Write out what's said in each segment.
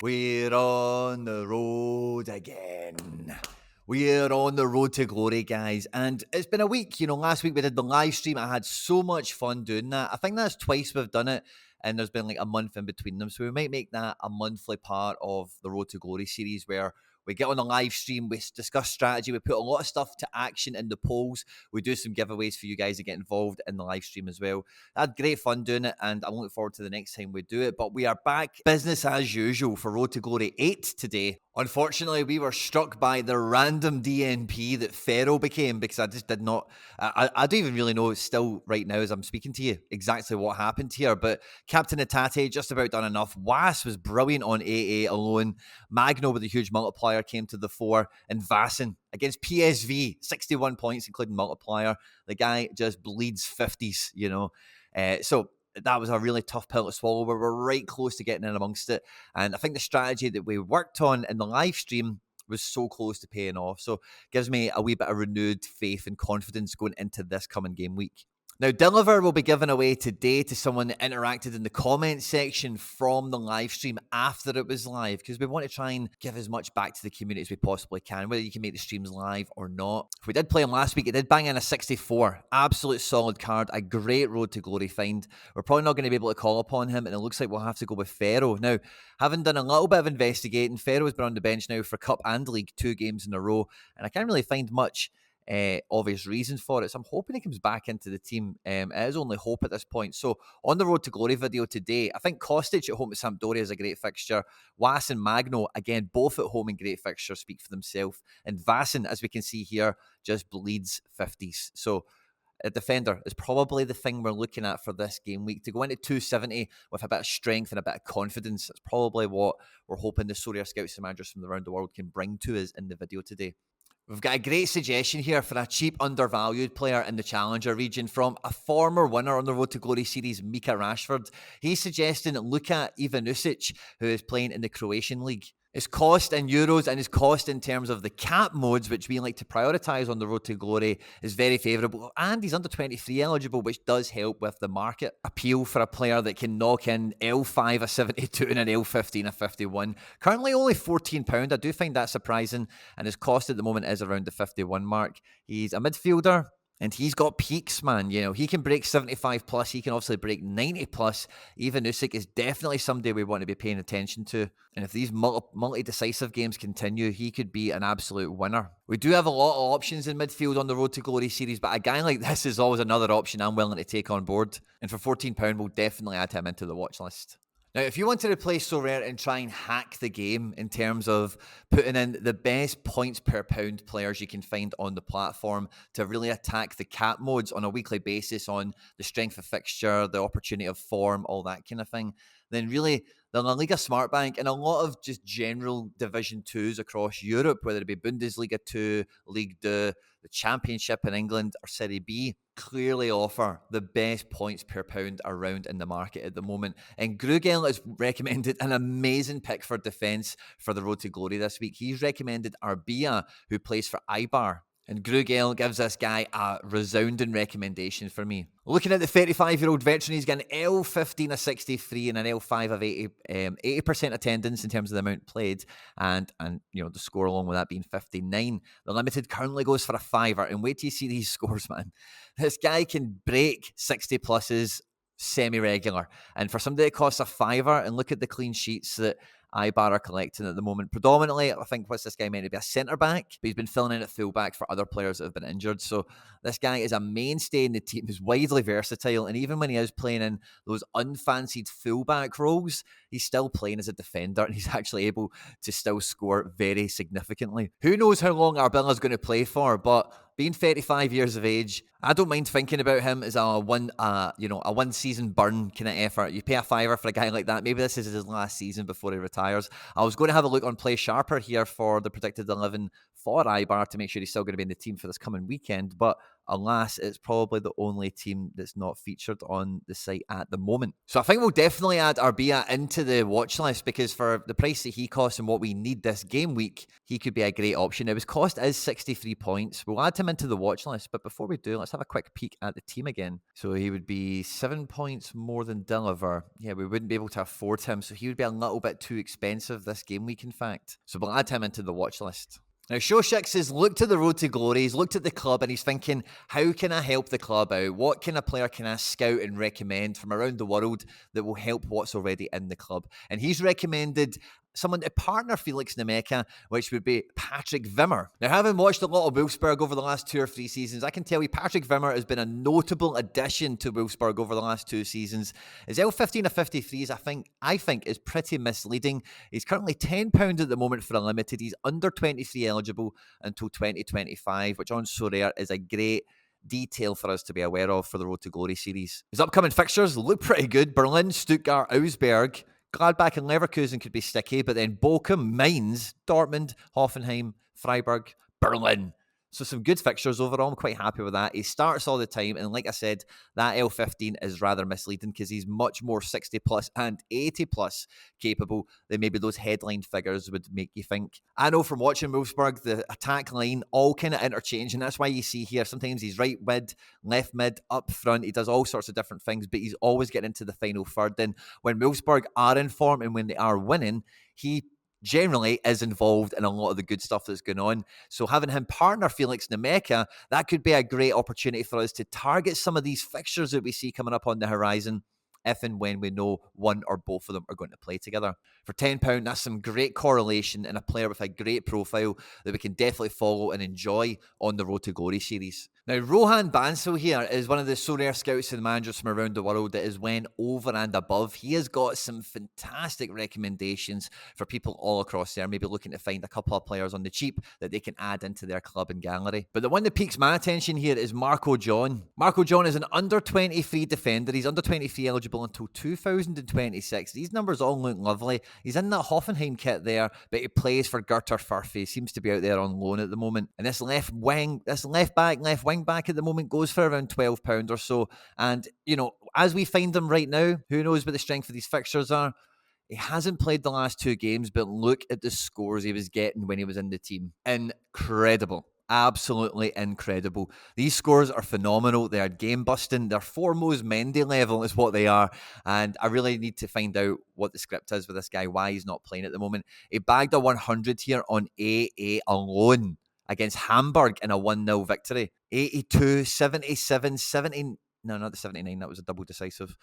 We're on the road again. We're on the road to glory, guys. And it's been a week. Last week we did the live stream. I had so much fun doing that. I think that's twice we've done it. And there's been like a month in between them. So we might make that a monthly part of the Road to Glory series where we get on a live stream, we discuss strategy, we put a lot of stuff to action in the polls. We do some giveaways for you guys to get involved in the live stream as well. I had great fun doing it, and I'm looking forward to the next time we do it. But we are back business as usual for Road to Glory 8 today. Unfortunately, we were struck by the random DNP that Pharaoh became because I just did not, I don't even really know still right now as I'm speaking to you exactly what happened here. But Captain Atate just about done enough. Was was brilliant on AA alone. Magno with a huge multiplier came to the fore. And Vassen against PSV, 61 points including multiplier. The guy just bleeds 50s, So that was a really tough pill to swallow. We were right close to getting in amongst it. And I think the strategy that we worked on in the live stream was so close to paying off. So gives me a wee bit of renewed faith and confidence going into this coming game week. Now, Deliver will be given away today to someone that interacted in the comment section from the live stream after it was live, because we want to try and give as much back to the community as we possibly can, whether you can make the streams live or not. If we did play him last week, it did bang in a 64. Absolute solid card, a great Road to Glory find. We're probably not going to be able to call upon him, and it looks like we'll have to go with Pharaoh. Now, having done a little bit of investigating, Pharaoh's been on the bench now for Cup and League 2 games in a row, and I can't really find much obvious reasons for it. So I'm hoping he comes back into the team. It is only hope at this point. So on the Road to Glory video today, I think Kostic at home at Sampdoria is a great fixture. Was and Magno, again, both at home in great fixtures, speak for themselves. And Vassen, as we can see here, just bleeds 50s. So a defender is probably the thing we're looking at for this game week. To go into 270 with a bit of strength and a bit of confidence, that's probably what we're hoping the Sorare scouts and managers from around the world can bring to us in the video today. We've got a great suggestion here for a cheap, undervalued player in the Challenger region from a former winner on the Road to Glory series, Mika Rashford. He's suggesting Luka Ivanusic, who is playing in the Croatian league. His cost in euros and his cost in terms of the cap modes, which we like to prioritise on the Road to Glory, is very favourable. And he's under 23 eligible, which does help with the market appeal for a player that can knock in L5 a 72 and an L15 a 51. Currently only £14. I do find that surprising. And his cost at the moment is around the 51 mark. He's a midfielder. And he's got peaks, man. He can break 75 plus. He can obviously break 90 plus. Even Usyk is definitely somebody we want to be paying attention to. And if these multi-decisive games continue, he could be an absolute winner. We do have a lot of options in midfield on the Road to Glory series, but a guy like this is always another option I'm willing to take on board. And for £14, we'll definitely add him into the watch list. Now, if you want to replace Sorare and try and hack the game in terms of putting in the best points per pound players you can find on the platform to really attack the cap modes on a weekly basis on the strength of fixture, the opportunity of form, all that kind of thing, then really the La Liga Smart Bank and a lot of just general Division 2s across Europe, whether it be Bundesliga 2, Ligue 2, the Championship in England or Serie B, clearly offer the best points per pound around in the market at the moment. And Grugel has recommended an amazing pick for defence for the Road to Glory this week. He's recommended Arbia, who plays for Eibar. And Grugel gives this guy a resounding recommendation for me. Looking at the 35-year-old veteran, he's got an L15 of 63 and an L5 of 80% attendance in terms of the amount played. And the score along with that being 59. The limited currently goes for a fiver. And wait till you see these scores, man. This guy can break 60 pluses semi-regular. And for somebody that costs a fiver, and look at the clean sheets that Eibar are collecting at the moment. Predominantly, I think what's this guy meant to be a centre-back, but he's been filling in at full-back for other players that have been injured. So this guy is a mainstay in the team, who's widely versatile, and even when he is playing in those unfancied full-back roles, he's still playing as a defender, and he's actually able to still score very significantly. Who knows how long Arbella's going to play for, but being 35 years of age, I don't mind thinking about him as a one-season burn kind of effort. You pay a fiver for a guy like that. Maybe this is his last season before he retires. I was going to have a look on Play Sharper here for the predicted 11 for Eibar to make sure he's still going to be in the team for this coming weekend, but alas, it's probably the only team that's not featured on the site at the moment. So I think we'll definitely add Arbia into the watch list, because for the price that he costs and what we need this game week, he could be a great option. Now, his cost is 63 points. We'll add him into the watch list, but before we do, let's have a quick peek at the team again. So he would be 7 points more than Deliver. Yeah, we wouldn't be able to afford him, so he would be a little bit too expensive this game week, in fact. So we'll add him into the watch list. Now, Shoshix has looked at the road to glory, he's looked at the club, and he's thinking, how can I help the club out? What kind of player can I scout and recommend from around the world that will help what's already in the club? And he's recommended someone to partner Felix Nemeka, which would be Patrick Wimmer. Now, having watched a lot of Wolfsburg over the last 2 or 3 seasons, I can tell you Patrick Wimmer has been a notable addition to Wolfsburg over the last 2 seasons. His L15 of 53s, I think is pretty misleading. He's currently £10 at the moment for a limited. He's under 23 eligible until 2025, which on Sorare is a great detail for us to be aware of for the Road to Glory series. His upcoming fixtures look pretty good. Berlin, Stuttgart, Augsburg, Gladbach and Leverkusen could be sticky, but then Bochum, Mainz, Dortmund, Hoffenheim, Freiburg, Berlin. So some good fixtures overall. I'm quite happy with that. He starts all the time, and like I said, that L15 is rather misleading because he's much more 60 plus and 80 plus capable than maybe those headline figures would make you think. I know from watching Wolfsburg, the attack line all kind of interchange, and that's why you see here sometimes he's right mid, left mid, up front. He does all sorts of different things, but he's always getting into the final third. And when Wolfsburg are in form and when they are winning, he generally is involved in a lot of the good stuff that's going on. So having him partner Felix Nemeka, that could be a great opportunity for us to target some of these fixtures that we see coming up on the horizon, if and when we know one or both of them are going to play together. For £10, that's some great correlation and a player with a great profile that we can definitely follow and enjoy on the Road to Glory series. Now, Rohan Bansal here is one of the Sorare scouts and managers from around the world that has went over and above. He has got some fantastic recommendations for people all across there, maybe looking to find a couple of players on the cheap that they can add into their club and gallery. But the one that piques my attention here is Marco John. Marco John is an under 23 defender. He's under 23 eligible until 2026. These numbers all look lovely. He's in that Hoffenheim kit there, but he plays for Gerter Furphy. He seems to be out there on loan at the moment. And this left wing back at the moment goes for around £12 or so. And, you know, as we find him right now, who knows what the strength of these fixtures are? He hasn't played the last 2 games, but look at the scores he was getting when he was in the team. Incredible. Absolutely incredible. These scores are phenomenal. They are game busting. They're foremost Mendy level is what they are. And I really need to find out what the script is with this guy, why he's not playing at the moment. He bagged a 100 here on AA alone against Hamburg in a 1-0 victory. 82, 77, 70. No, not the 79. That was a double decisive.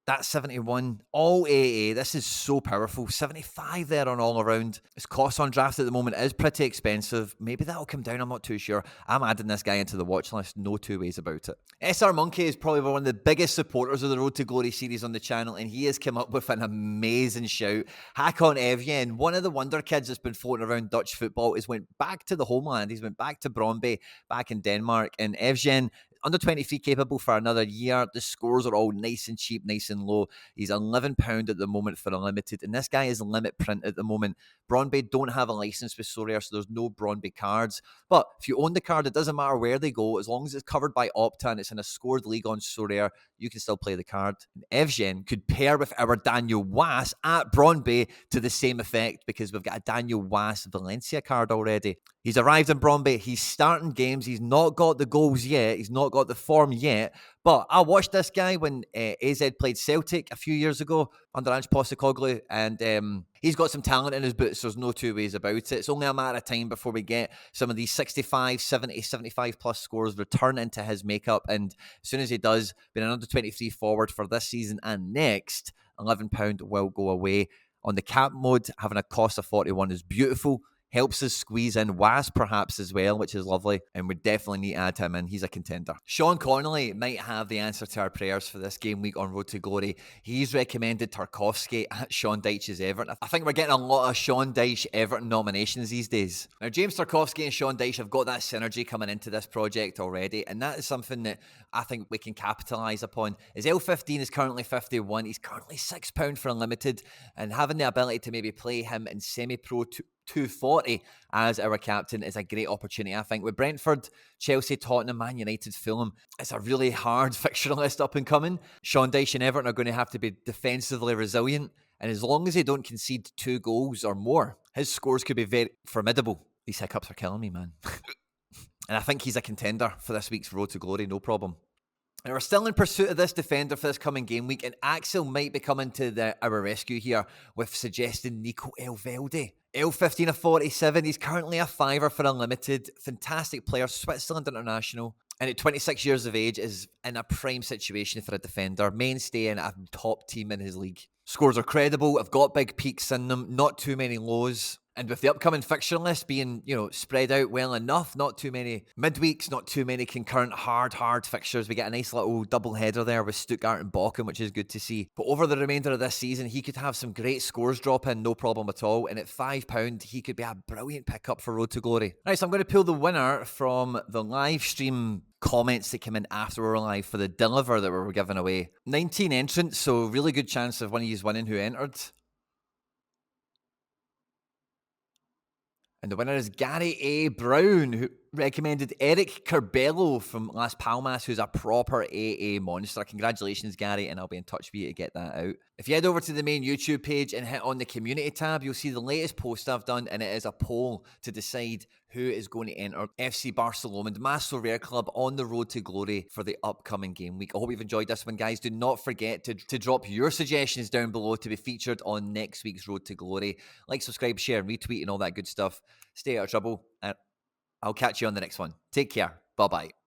That's 71, all AA. This is so powerful. 75 there on all around. His cost on draft at the moment is pretty expensive. Maybe that'll come down. I'm not too sure. I'm adding this guy into the watch list. No two ways about it. SR Monkey is probably one of the biggest supporters of the Road to Glory series on the channel, and he has come up with an amazing shout. Hakon Evjen, one of the wonder kids that's been floating around Dutch football, has went back to the homeland. He's went back to Brøndby, back in Denmark, and Evjen, under 23 capable for another year. The scores are all nice and cheap, nice and low. He's £11 at the moment for a limited, and this guy is limit print at the moment. Brøndby don't have a license with Sorare, so there's no Brøndby cards. But if you own the card, it doesn't matter where they go. As long as it's covered by Opta and it's in a scored league on Sorare, you can still play the card. And Evgen could pair with our Daniel Was at Brøndby to the same effect, because we've got a Daniel Was Valencia card already. He's arrived in Brøndby. He's starting games. He's not got the goals yet. He's not got the form yet. But I watched this guy when AZ played Celtic a few years ago under Ange Postecoglou, and he's got some talent in his boots. There's no two ways about it. It's only a matter of time before we get some of these 65, 70, 75 plus scores return into his makeup. And as soon as he does, being an under 23 forward for this season and next, £11 will go away. On the cap mode, having a cost of 41 is beautiful. Helps us squeeze in Was perhaps as well, which is lovely. And we definitely need to add him in. He's a contender. Sean Connolly might have the answer to our prayers for this game week on Road to Glory. He's recommended Tarkowski at Sean Dyche's Everton. I think we're getting a lot of Sean Dyche Everton nominations these days. Now, James Tarkowski and Sean Dyche have got that synergy coming into this project already. And that is something that I think we can capitalise upon. His L15 is currently 51. He's currently £6 for unlimited. And having the ability to maybe play him in semi-pro 240 as our captain is a great opportunity, I think. With Brentford, Chelsea, Tottenham, Man United, Fulham, it's a really hard fixture list up and coming. Sean Dyche and Everton are going to have to be defensively resilient, and as long as they don't concede 2 goals or more, his scores could be very formidable. These hiccups are killing me, man. And I think he's a contender for this week's Road to Glory, no problem. And we're still in pursuit of this defender for this coming game week, and Axel might be coming to our rescue here with suggesting Nico Elvelde. L15 of 47, he's currently a fiver for Unlimited. Fantastic player, Switzerland international. And at 26 years of age is in a prime situation for a defender. Mainstay in a top team in his league. Scores are credible, have got big peaks in them, not too many lows. And with the upcoming fixture list being, spread out well enough, not too many midweeks, not too many concurrent hard fixtures. We get a nice little double header there with Stuttgart and Bochum, which is good to see. But over the remainder of this season, he could have some great scores drop in, no problem at all. And at £5, he could be a brilliant pickup for Road to Glory. Right, so I'm going to pull the winner from the live stream comments that came in after we were live for the deliver that we were giving away. 19 entrants, so really good chance of one of you winning who entered. And the winner is Gary A. Brown, who recommended Eric Curbelo from Las Palmas, who's a proper AA monster. Congratulations, Gary, and I'll be in touch with you to get that out. If you head over to the main YouTube page and hit on the community tab, you'll see the latest post I've done, and it is a poll to decide who is going to enter FC Barcelona, the Your Sorare club, on the road to glory for the upcoming game week. I hope you've enjoyed this one, guys. Do not forget to drop your suggestions down below to be featured on next week's Road to Glory. Like, subscribe, share, retweet, and all that good stuff. Stay out of trouble, and I'll catch you on the next one. Take care. Bye-bye.